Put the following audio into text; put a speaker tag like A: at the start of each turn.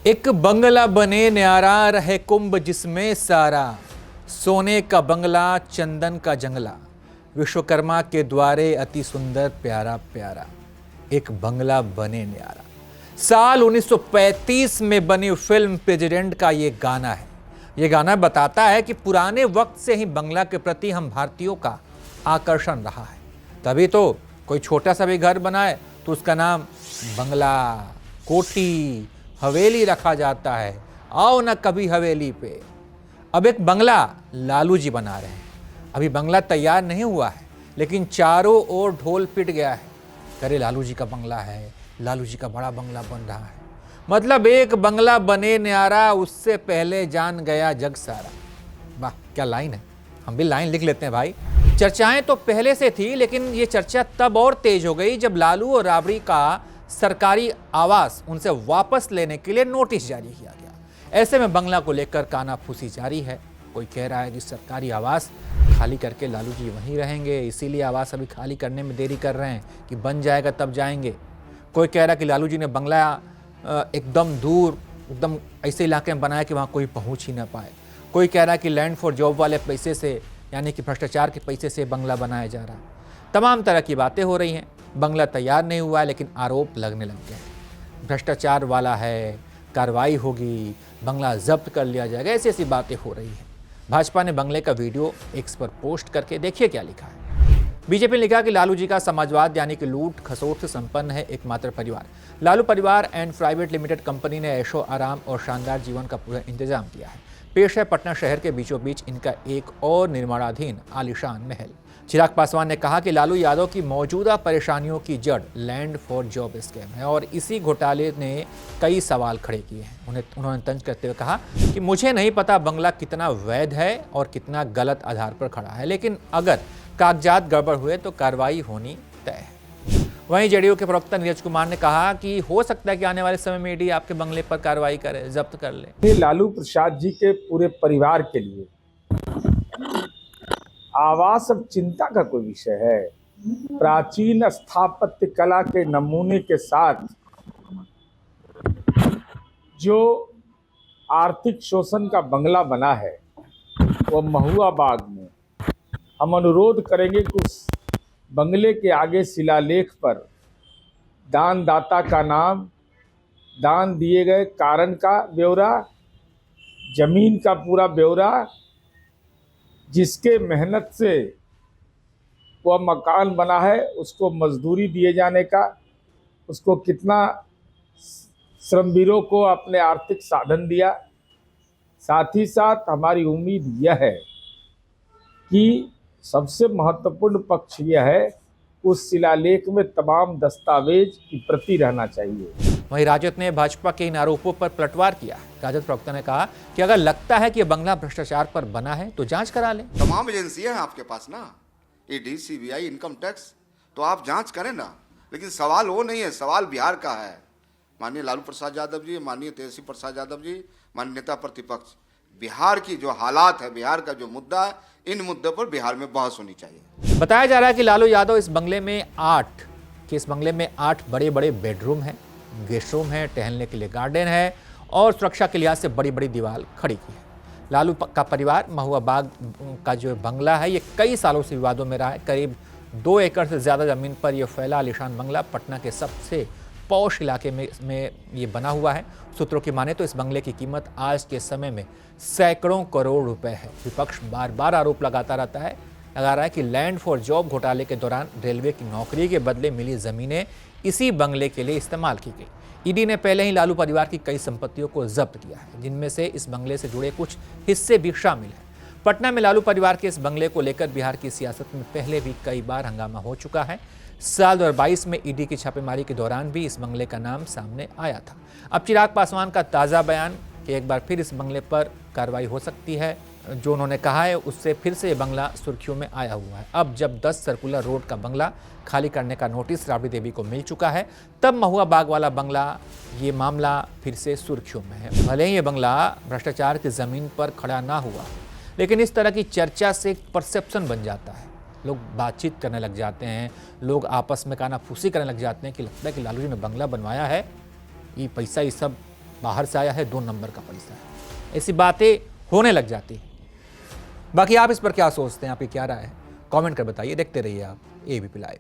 A: एक बंगला बने न्यारा रहे कुंभ जिसमें सारा, सोने का बंगला चंदन का जंगला, विश्वकर्मा के द्वारे अति सुंदर प्यारा प्यारा, एक बंगला बने न्यारा। साल 1935 में बनी फिल्म प्रेसिडेंट का ये गाना है। ये गाना बताता है कि पुराने वक्त से ही बंगला के प्रति हम भारतीयों का आकर्षण रहा है। तभी तो कोई छोटा सा भी घर बनाए तो उसका नाम बंगला, कोठी, हवेली रखा जाता है। आओ ना कभी हवेली पे। अब एक बंगला लालू जी बना रहे हैं। अभी बंगला तैयार नहीं हुआ है, लेकिन चारों ओर ढोल पिट गया है। अरे लालू जी का बंगला है, लालू जी का बड़ा बंगला बन रहा है। मतलब एक बंगला बने न्यारा, उससे पहले जान गया जग सारा। वाह क्या लाइन है, हम भी लाइन लिख लेते हैं भाई। चर्चाएं तो पहले से थी, लेकिन ये चर्चा तब और तेज हो गई जब लालू और राबड़ी का सरकारी आवास उनसे वापस लेने के लिए नोटिस जारी किया गया। ऐसे में बंगला को लेकर कानाफूसी जारी है। कोई कह रहा है कि सरकारी आवास खाली करके लालू जी वहीं रहेंगे, इसीलिए आवास अभी खाली करने में देरी कर रहे हैं कि बन जाएगा तब जाएंगे। कोई कह रहा है कि लालू जी ने बंगला एकदम दूर, एकदम ऐसे इलाके में बनाया कि वहाँ कोई पहुँच ही ना पाए। कोई कह रहा है कि लैंड फॉर जॉब वाले पैसे से, यानी कि भ्रष्टाचार के पैसे से बंगला बनाया जा रहा है। तमाम तरह की बातें हो रही हैं। बंगला तैयार नहीं हुआ है, लेकिन आरोप लगने लग गए हैं। भ्रष्टाचार वाला है, कार्रवाई होगी, बंगला जब्त कर लिया जाएगा, ऐसी ऐसी बातें हो रही हैं। भाजपा ने बंगले का वीडियो एक्स पर पोस्ट करके देखिए क्या लिखा है। बीजेपी ने लिखा कि लालू जी का समाजवाद यानी कि लूट खसोट से संपन्न है एकमात्र परिवार। लालू परिवार एंड प्राइवेट लिमिटेड कंपनी ने ऐशो आराम और शानदार जीवन का पूरा इंतजाम किया है। पेश है पटना शहर के बीचों बीच इनका एक और निर्माणाधीन आलीशान महल। चिराग पासवान ने कहा कि लालू यादव की मौजूदा परेशानियों की जड़ लैंड फॉर जॉब स्कैम है और इसी घोटाले ने कई सवाल खड़े किए हैं। उन्होंने तंज करते हुए कहा कि मुझे नहीं पता बंगला कितना वैध है और कितना गलत आधार पर खड़ा है, लेकिन अगर कागजात गड़बड़ हुए तो कार्रवाई होनी तय है। वहीं जेडीयू के प्रवक्ता नीरज कुमार ने कहा कि हो सकता है कि आने वाले समय में ईडी आपके बंगले पर कार्रवाई करे, जब्त कर ले।
B: लालू प्रसाद जी के पूरे परिवार के लिए आवास अब चिंता का कोई विषय है। प्राचीन स्थापत्य कला के नमूने के साथ जो आर्थिक शोषण का बंगला बना है वो महुआ बाग में, हम अनुरोध करेंगे कि उस बंगले के आगे शिलालेख पर दानदाता का नाम, दान दिए गए कारण का ब्यौरा, जमीन का पूरा ब्यौरा, जिसके मेहनत से वह मकान बना है उसको मजदूरी दिए जाने का, उसको कितना श्रमवीरों को अपने आर्थिक साधन दिया। साथ ही साथ हमारी उम्मीद यह है कि सबसे महत्वपूर्ण पक्ष यह है उस शिलालेख में तमाम दस्तावेज की प्रति रहना चाहिए।
A: वहीं राजद ने भाजपा के इन आरोपों पर पलटवार किया। राजद प्रवक्ता ने कहा कि अगर लगता है कि यह बंगला भ्रष्टाचार पर बना है तो जांच करा लें।
C: तमाम एजेंसियां हैं आपके पास ना, ईडी, सीबीआई, इनकम टैक्स, तो आप जांच करें ना। लेकिन सवाल वो नहीं है, सवाल बिहार का है। माननीय लालू प्रसाद यादव जी, माननीय तेजस्वी प्रसाद यादव जी, माननीय नेता प्रतिपक्ष, बिहार की जो हालात है, बिहार का जो मुद्दा है, इन मुद्दों पर बिहार में बहस होनी चाहिए।
A: बताया जा रहा है कि लालू यादव इस बंगले में 8 बड़े बड़े बेडरूम हैं, गेस्ट रूम है, टहलने के लिए गार्डन है और सुरक्षा के लिहाज से बड़ी बड़ी दीवार खड़ी की है। लालू का परिवार महुआ बाग का जो बंगला है ये कई सालों से विवादों में रहा है। करीब 2 एकड़ से ज़्यादा ज़मीन पर यह फैला आलीशान बंगला पटना के सबसे पॉश इलाके में ये बना हुआ है। सूत्रों की माने तो इस बंगले की कीमत आज के समय में सैकड़ों करोड़ रुपए है। विपक्ष बार बार आरोप लगा रहा है कि लैंड फॉर जॉब घोटाले के दौरान रेलवे की नौकरी के बदले मिली जमीनें इसी बंगले के लिए इस्तेमाल की गई। ईडी ने पहले ही लालू परिवार की कई संपत्तियों को जब्त किया है, जिनमें से इस बंगले से जुड़े कुछ हिस्से भी शामिल हैं। पटना में लालू परिवार के इस बंगले को लेकर बिहार की सियासत में पहले भी कई बार हंगामा हो चुका है। साल 2022 में ईडी की छापेमारी के दौरान भी इस बंगले का नाम सामने आया था। अब चिराग पासवान का ताज़ा बयान कि एक बार फिर इस बंगले पर कार्रवाई हो सकती है, जो उन्होंने कहा है उससे फिर से ये बंगला सुर्खियों में आया हुआ है। अब जब 10 सर्कुलर रोड का बंगला खाली करने का नोटिस राबड़ी देवी को मिल चुका है, तब महुआ बाग वाला बंगला, ये मामला फिर से सुर्खियों में है। भले ही ये बंगला भ्रष्टाचार की ज़मीन पर खड़ा ना हुआ, लेकिन इस तरह की चर्चा से एक परसेप्शन बन जाता है। लोग बातचीत करने लग जाते हैं, लोग आपस में कानाफूसी करने लग जाते हैं कि लगता है कि लालू जी ने बंगला बनवाया है, ये पैसा ये सब बाहर से आया है, 2 नंबर का पैसा है। ऐसी बातें होने लग जाती हैं। बाकी आप इस पर क्या सोचते हैं, आपकी क्या राय है, कमेंट कर बताइए। देखते रहिए आप एबीपी लाइव।